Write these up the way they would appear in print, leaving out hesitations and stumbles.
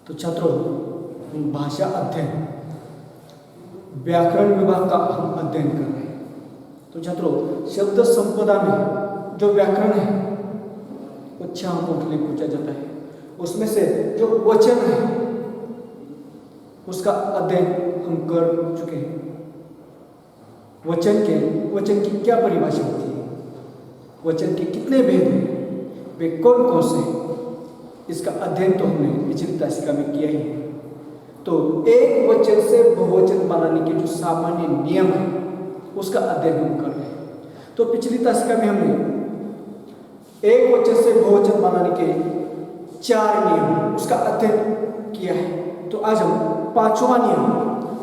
तो छात्रों, भाषा अध्ययन व्याकरण विभाग का हम अध्ययन कर रहे हैं। तो छात्रों, शब्द संपदा में जो व्याकरण है वो 6 अंकों के लिए पूछा जाता है। उसमें से जो वचन है उसका अध्ययन हम कर चुके हैं। वचन की क्या परिभाषा होती है, वचन के कितने भेद हैं, वे कौन कौन से हैं, इसका अध्ययन तो हमने पिछली तासिका में किया ही है। तो एक वचन से बहुवचन बनाने के जो सामान्य नियम है उसका अध्ययन हम कर रहे हैं। तो पिछली तासिका में हमने एक वचन से बहुवचन बनाने के 4 नियम उसका अध्ययन किया है। तो आज हम 5वां नियम,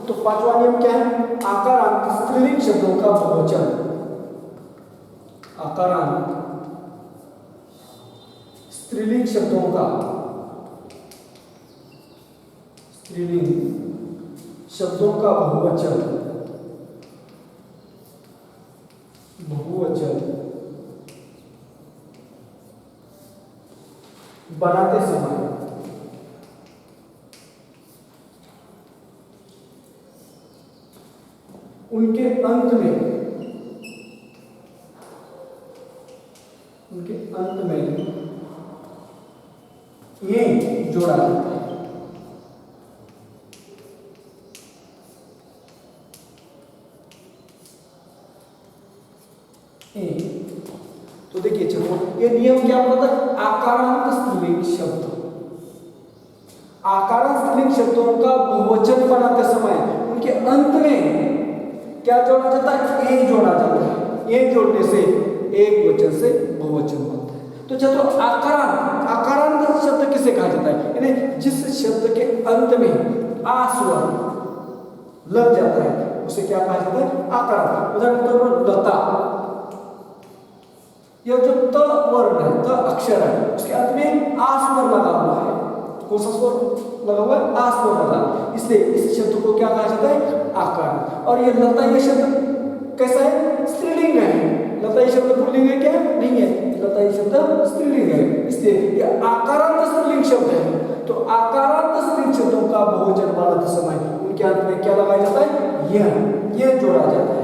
तो 5वां नियम क्या है? आकारांत स्त्रीलिंग शब्दों का बहुवचन। आकारांत स्त्रीलिंग शब्दों का बहुवचन बनाते समय उनके अंत में ये जोड़ा जाता है। तो देखिए चलो, ये नियम क्या होता है? आकारांत स्त्रीलिंग शब्द, आकारांत स्त्रीलिंग शब्दों का बहुवचन बनाते समय उनके अंत में क्या जोड़ा जाता है? ए जोड़ा जाता है। ए जोड़ने से एक वचन से बहुवचन बनता है। तो चलो, आकारांत शब्द किसे कहा जाता है? यानी जिस शब्द के अंत में आ स्वर लग जाता है उसे क्या कहा जाता है? आकारांत। उदाहरण के तौर पर लता, यह जो त वर्ण है, त अक्षर है, उसके अंत में आ स्वर लगा हुआ है। कौन सा स्वर लगा हुआ है? आ स्वर लगा, इसलिए इस शब्द को क्या कहा जाता है? आकार। और ये लता, ये शब्द कैसा है? स्त्रीलिंग है। लता ये शब्द पुल्लिंग है क्या? नहीं है, लता ये शब्द स्त्रीलिंग है, इसलिए ये आकारांत स्त्रीलिंग शब्द है। तो आकारांत स्त्रीलिंग शब्दों का बहुवचन बनाते समय उनके अंत में क्या लगाया जाता है? यह जोड़ा जाता है।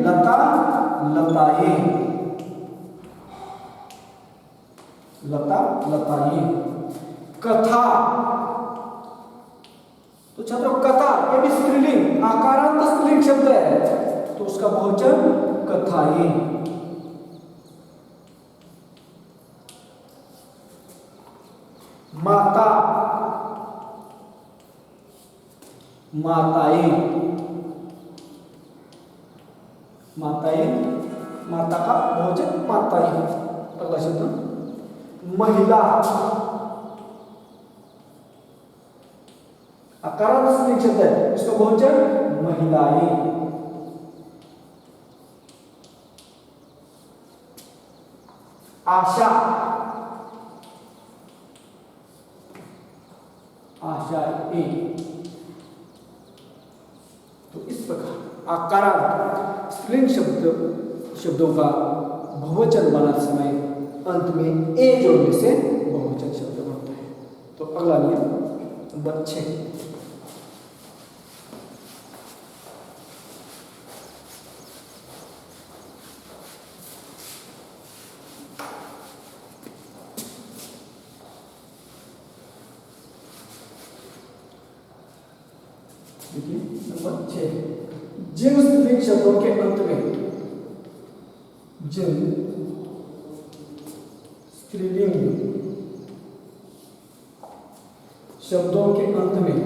लता, लताएं, लता, लताएं। कथा, तो छात्रों कथा ये भी स्त्रीलिंग, आकारांत स्त्रीलिंग शब्द है, तो उसका बहुवचन कथाएं। माता, माताएं, माता का बहुवचन माताएं। अगला शब्द महिला, आकारांत स्त्रीलिंग शब्द है, इसका बहुवचन महिलाएं। आशा, आशाएं। तो इस प्रकार आकारांत स्त्रीलिंग शब्दों का बहुवचन बनाते समय अंत में ए जोड़ने से बहुवचन शब्द बनता है। तो अगला नियम नंबर 6, नंबर 6, जिन स्त्रीलिंग शब्दों के अंत में, जिन स्त्रीलिंग शब्दों के अंत में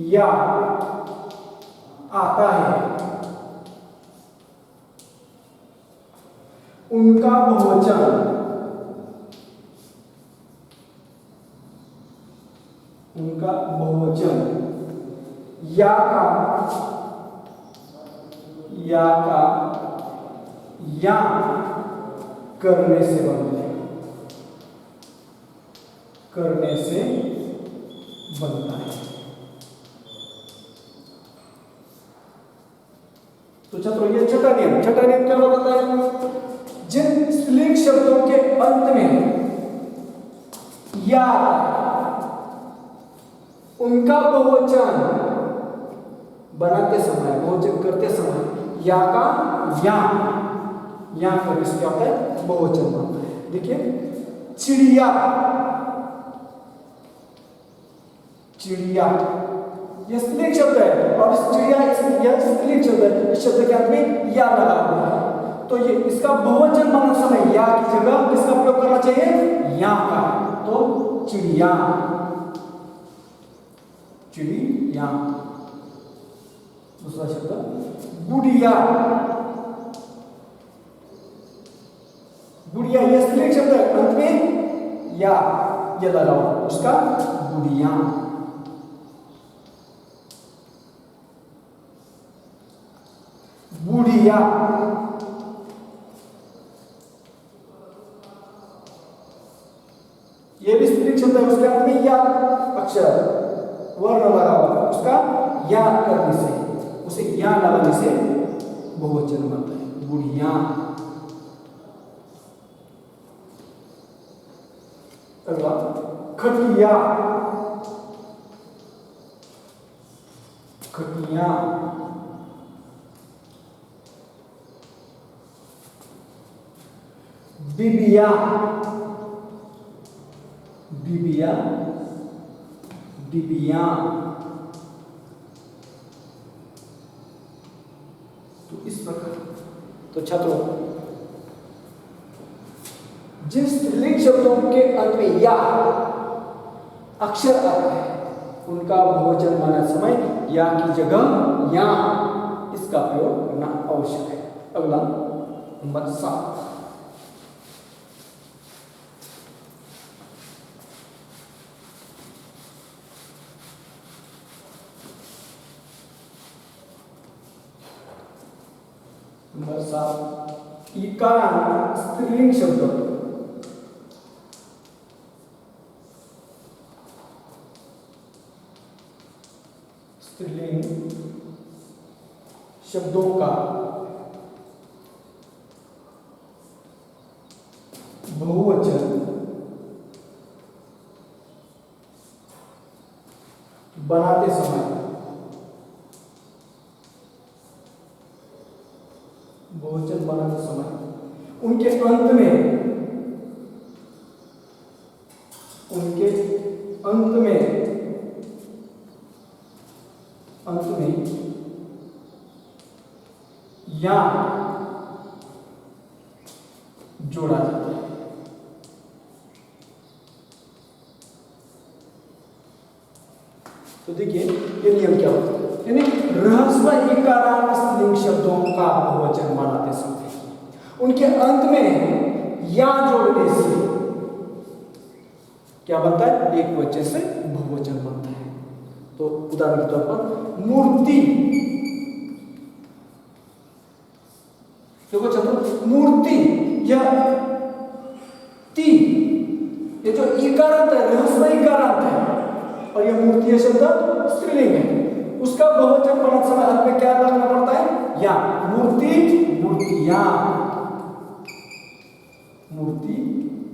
या आता है उनका बहुवचन, या करने से बनता है, तो छात्रों ये छठा नियम क्या बताता है? जिन स्त्रीलिंग शब्दों के अंत में या उनका बहुवचन बनाते समय, बहुवचन करते समय या का या करने से क्या होता है? बहुवचन बनता है। देखिए चिड़िया, ये स्त्रीलिंग शब्द है और इस चिड़िया यह स्त्रीलिंग शब्द है, इस शब्द के अंत में या लगा हुआ है, तो ये इसका बहुवचन बनाते समय या की जगह किसका प्रयोग करना चाहिए? या का। तो चिड़िया, दूसरा शब्द बुढ़िया, ये स्त्रीलिंग शब्द है, अंत में या ये लगा हुआ, उसका बुढ़िया। ये भी स्त्रीलिंग शब्द है, उसके अंत में या अक्षर वर्ण लगा हुआ, उसका या करने से, उसे या लगाने से बहुवचन बनता है, बुढ़िया। अगला खटिया, बिबिया, तो इस प्रकार। तो छात्रों जिन स्त्रीलिंग शब्दों के अंत में या अक्षर आता है उनका बहुवचन बनाते समय या की जगह या इसका प्रयोग करना आवश्यक है। अगला नंबर 7, इकारांत स्त्रीलिंग शब्द, स्त्रीलिंग शब्दों का बहुवचन बनाते समय उनके अंत में या जोड़ा जाता है। तो देखिए ये नियम क्या होता है, यानी रहस्यमय इकारांत स्त्रीलिंग शब्दों का बहुवचन बनाते समय उनके अंत में या जोड़ने से क्या बनता है? एक वचन से बहुवचन बनता है। तो उदाहरण के तौर पर मूर्ति, देखो छात्रों मूर्ति, यह ती, ये जो इकारांत है रहस्यमय इकारांत है और यह मूर्ति यह शब्द स्त्रीलिंग है, उसका बहुवचन बनाते समय अंत में क्या लगाना पड़ता है? या। मूर्ति,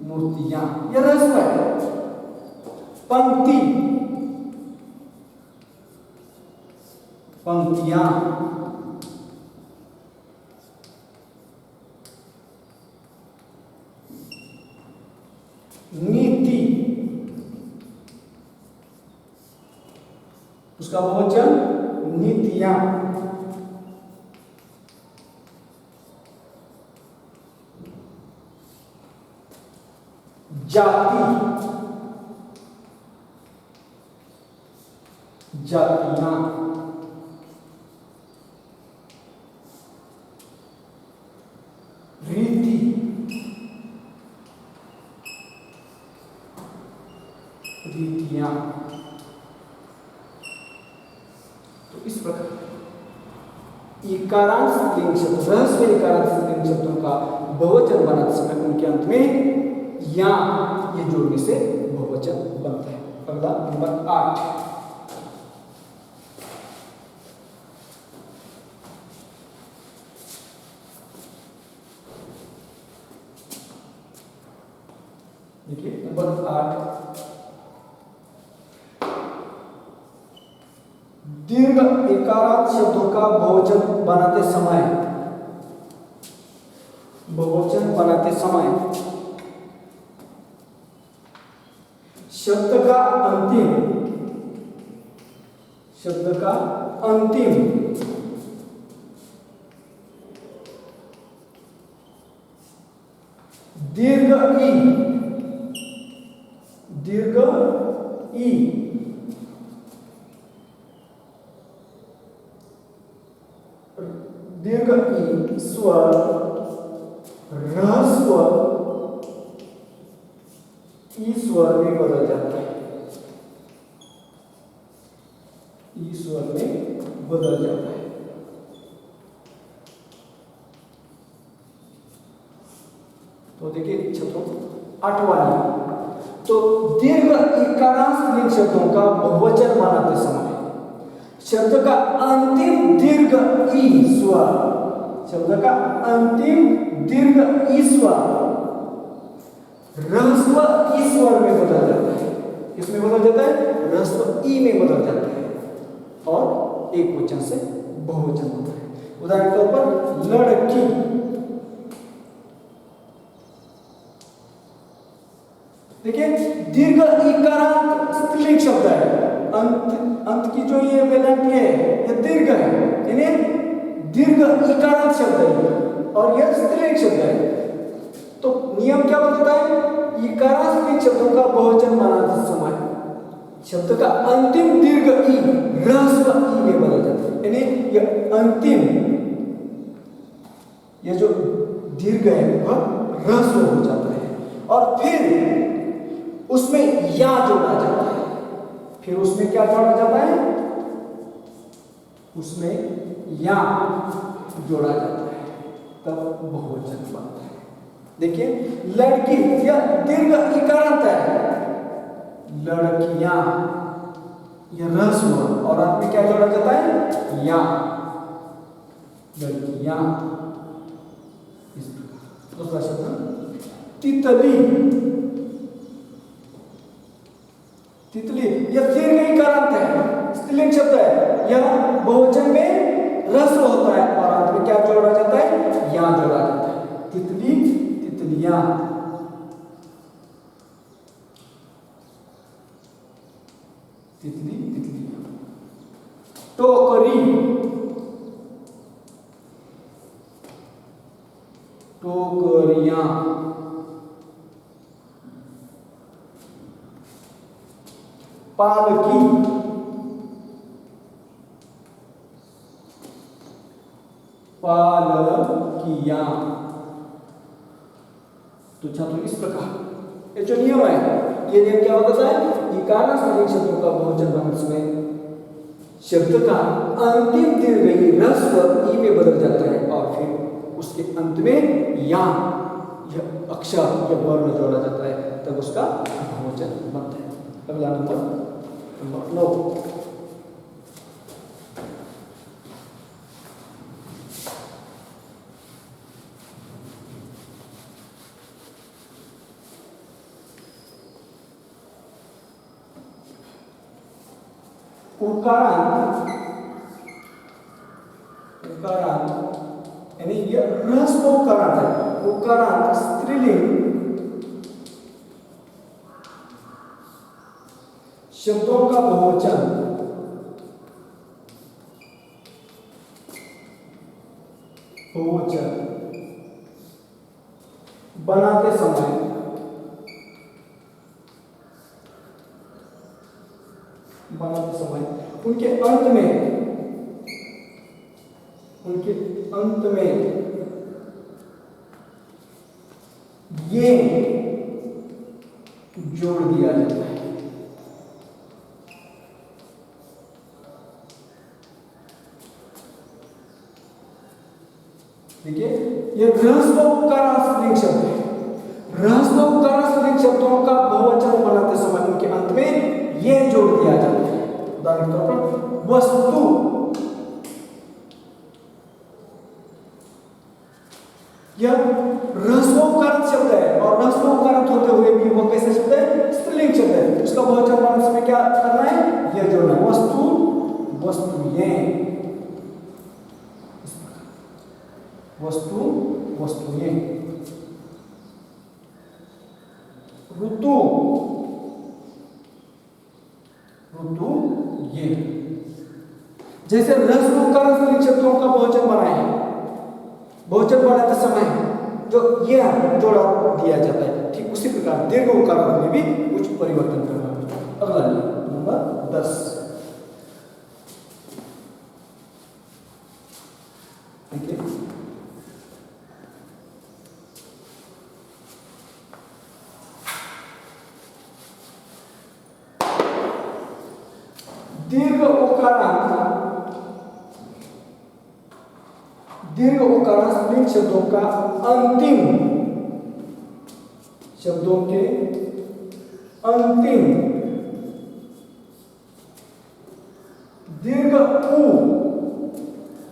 मूर्तियां, यह रहस्यमय है। पंक्ति, पंक्तियां, नीति, उसका बहुवचन नीतियां, जाति, जातियां, रीति, रीतियां। तो इस प्रकार इकारांत स्त्रीलिंग शब्द, रहस्यमय इकारांत स्त्रीलिंग शब्दों का बहुवचन बनाते समय उनके अंत में या ये जोड़ने से बहुवचन बनता है। अगला नंबर 8, दीर्घ इकारांत शब्दों का बहुवचन बनाते समय, बहुवचन बनाते समय शब्द का अंतिम दीर्घ ई स्वर ह्रस्व ई स्वर में बदल जाता है, ई स्वर में बदल जाता है। तो देखिए छात्रों, 8वां, तो दीर्घ इकारांत स्त्रीलिंग शब्दों का बहुवचन बनाते समय शब्द का अंतिम दीर्घ ई स्वर, शब्द का अंतिम दीर्घ ई स्वर ह्रस्व ई स्वर में बदल जाता है। किसमें बदल जाता है? ह्रस्व ई में बदल जाता है और एक वचन से बहुवचन होता है। उदाहरण के तौर पर लड़की, देखिए दीर्घ इकारांत स्त्रीलिंग शब्द है, अंत की जो ये वेलांटी है ये दीर्घ है, यानी दीर्घ इकारांत शब्द है और यह स्त्रीलिंग शब्द है। तो नियम क्या बताता है? इकारांत स्त्रीलिंग शब्दों का बहुवचन बनाते समय शब्द का अंतिम दीर्घ ई ह्रस्व ई में बदल जाता है, यानी यह अंतिम, यह जो दीर्घ है वह ह्रस्व हो जाता है और फिर उसमें या जोड़ा जाता है। फिर उसमें क्या जोड़ा जाता है? उसमें या जोड़ा जाता है, तब बहुवचन बनता है। देखिए लड़की, यह दीर्घ इकारांत है, लड़कियां, यह ह्रस्व और अंत में क्या जोड़ा जाता है? या, लड़कियां। इस प्रकार दूसरा शब्द तितली, तितली यह दीर्घ इकारांत है, स्त्रीलिंग शब्द है, यह बहुवचन में ह्रस्व होता है और अंत में क्या जोड़ा जाता है? या जोड़ा जाता है। तितली, तितलियां। तितली, तितलियां। टोकरी, टोकरियां। पालकी, पालकियां। तो छात्रों इस प्रकार ये जो नियम है, ये नियम क्या बताता है? इकारांत स्त्रीलिंग शब्दों का बहुवचन बनाने समय शब्द का अंतिम दीर्घ ई ह्रस्व ई में बदल जाता है और फिर उसके अंत में या, यह अक्षर, यह वर्ण जोड़ा जाता है, तब उसका बहुवचन बनता है। अगला नंबर 9, उकारांत, यानी यह ह्रस्व उकारांत है। उकारांत स्त्रीलिंग शब्दों का बहुवचन बनाते समय उनके अंत में ये जोड़ दिया जाता है। देखिए यह ह्रस्व उकारांत स्त्रीलिंग शब्द है। ह्रस्व उकारांत स्त्रीलिंग शब्दों का बहुवचन बनाते समय उनके अंत में ये जोड़ दिया जाता है। उदाहरण के तौर पर वस्तु, यह ह्रस्व उकारांत शब्द है और ह्रस्व उकारांत होते हुए भी वो कैसे शब्द है? स्त्रीलिंग शब्द है। उसका बहुवचन बनाने समय क्या करना है? यह जोड़ना है। वस्तु वस्तुएं, वस्तुएं। ऋतु, ये जैसे रस्व उकार स्त्रीलिंग शब्दों का बहुवचन बनाए, बहुवचन बनाते समय जो ये जोड़ा दिया जाता है, ठीक उसी प्रकार दीर्घ उकार में भी कुछ परिवर्तन करना है। अगला नंबर 10, ठीक है। दीर्घ उकारांत स्त्रीलिंग शब्दों का अंतिम, शब्दों के अंतिम दीर्घ उ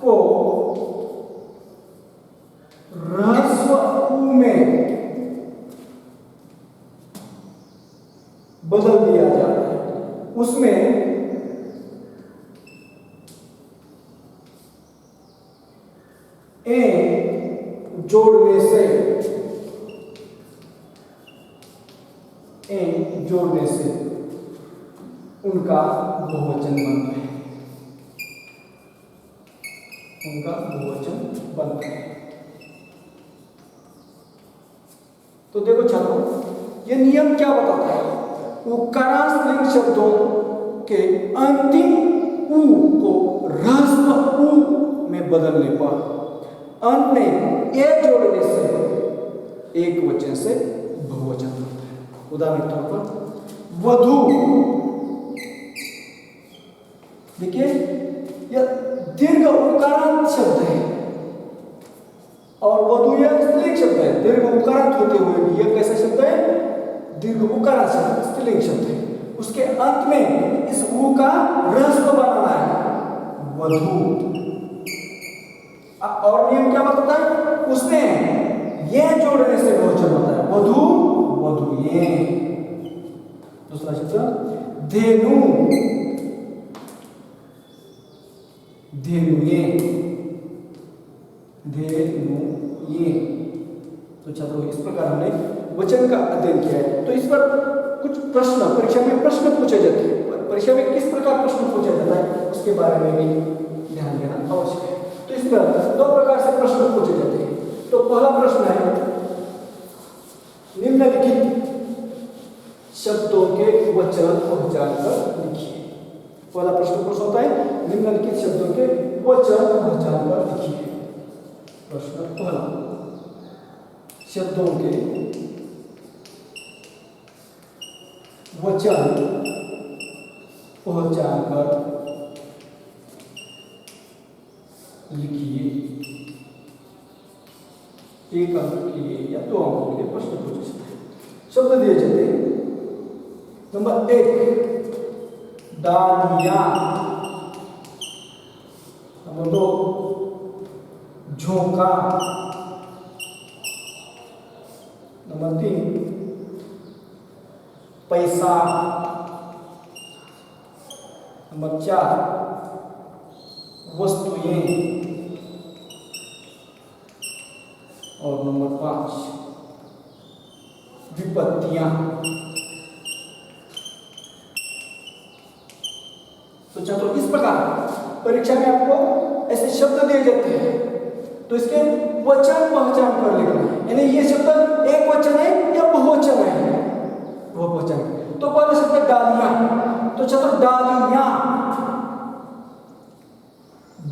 को ह्रस्व उ में बदल दिया जाता है। उसमें ए जोड़ने से उनका बहुवचन बनता है, तो देखो छात्रों, ये नियम क्या बताता है? उकारांत स्त्रीलिंग शब्दों के अंतिम उ को ह्रस्व उ में बदलने पर अंत में ए जोड़ने से एक वचन से बहुवचन बनता है। उदाहरण के तौर पर वधु, देखिए यह दीर्घ उकारांत शब्द है और वधु यह स्त्रीलिंग शब्द है। दीर्घ उकारांत होते हुए भी यह कैसा शब्द है? दीर्घ उकारांत शब्द, स्त्रीलिंग शब्द है। उसके अंत में इस उ का ह्रस्व बनाना है, वधु। और नियम क्या बताता है? उसमें ये जोड़ने से बहुवचन होता है, वधु, वधुए। दूसरा शब्द धेनु, धेनुए, धेनुए। तो छात्रों, इस प्रकार हमने वचन का अध्ययन किया है। तो इस पर कुछ प्रश्न परीक्षा में प्रश्न पूछे जाते हैं। परीक्षा में किस प्रकार प्रश्न पूछा जाता है उसके बारे में भी ध्यान देना आवश्यक है। तो इस पर दो प्रकार से प्रश्न पूछे जाते हैं। तो पहला प्रश्न है, निम्नलिखित शब्दों के वचन पहचान कर लिखिए। पहला प्रश्न पूछा होता है, निम्नलिखित शब्दों के वचन पहचान कर लिखिए। प्रश्न पहला, शब्दों के वचन पहचान कर लिखिए। एक अंक के लिए या 2 अंकों के लिए प्रश्न पूछे जाते हैं। शब्द दिए जाते हैं। नंबर 1 डालियां, नंबर 2 झोंका, नंबर 3 पैसा, नंबर 4 वस्तुएं और नंबर 5 विपत्तियां। तो छात्रों, इस प्रकार परीक्षा में आपको ऐसे शब्द दिए जाते हैं, तो इसके वचन पहचान कर लिखना है। यानी ये शब्द एक वचन है या बहुवचन है, बहुवचन। तो पहला शब्द डालियां। तो छात्रों, डालियां,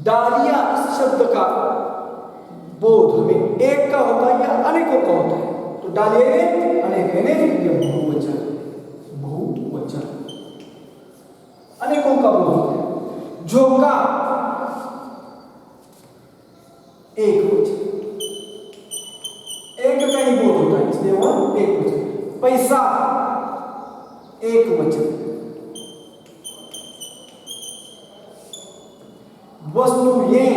डालियां इस शब्द का बोध हमें एक का होता है या अनेकों का होता है। तो डालियां अनेक है, ये बहुवचन, बहुवचन, अनेकों का बोध होता है। झोंका एक वचन, एक का ही बोध होता है, इसलिए वह एक वचन। पैसा एक वचन। वस्तुएं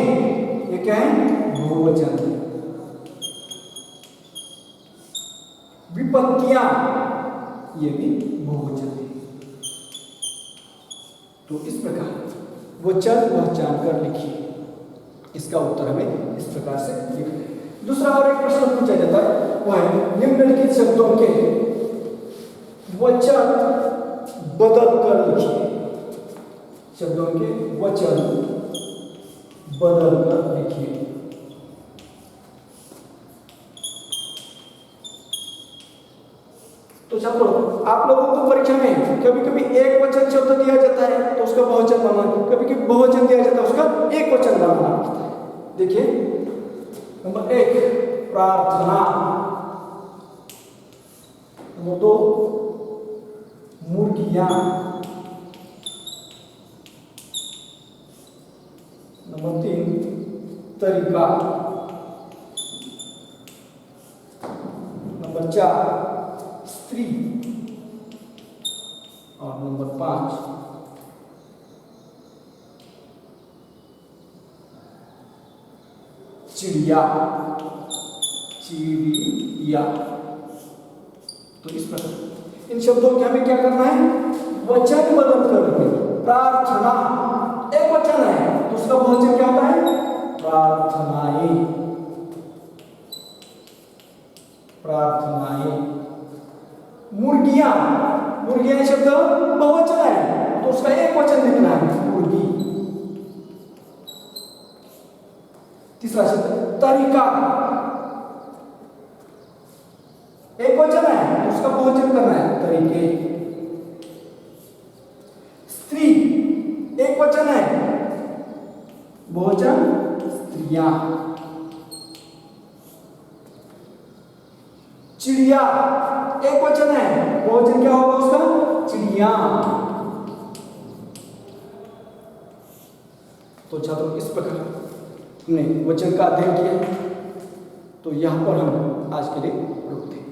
ये क्या है? बहुवचन। विपत्तियां ये भी बहुवचन है। तो इस प्रकार वचन वह जानकर लिखिए। इसका उत्तर हमें इस प्रकार से लिखना है। दूसरा और एक प्रश्न पूछा जाता है, वह है निम्नलिखित शब्दों के वचन बदल कर लिखिए। शब्दों के वचन बदल कर लिखिए। तो छात्रों, आप लोगों को परीक्षा में कभी कभी एक वचन शब्द दिया जाता है तो उसका बहुवचन बनाना, कभी कभी बहुवचन दिया जाता है उसका एक वचन बनाना पड़ता है। देखिए नंबर 1 प्रार्थना, नंबर 2 मुर्गियां, नंबर 3 तरीका, नंबर 4 स्त्री और नंबर 5 चिड़िया। चिड़िया। तो इस प्रकार इन शब्दों के हमें क्या करना है, वचन बदल कर। प्रार्थना एक वचन है तो उसका बहुवचन क्या होता है, प्रार्थनाएं। प्रार्थनाएं। मुर्गियां, मुर्गियां शब्द बहुवचन है तो उसका एक वचन लिखना है, मुर्गी। तीसरा शब्द तरीका, एक वचन है तो उसका बहुवचन करना है, तरीके। स्त्री एक वचन है, बहुवचन स्त्रियां। चिड़िया एक वचन है, बहुवचन क्या होगा उसका, चिड़िया। तो छात्रों, इस प्रकार हमने वचन का अध्ययन किया। तो यहां पर हम आज के लिए रुकते हैं।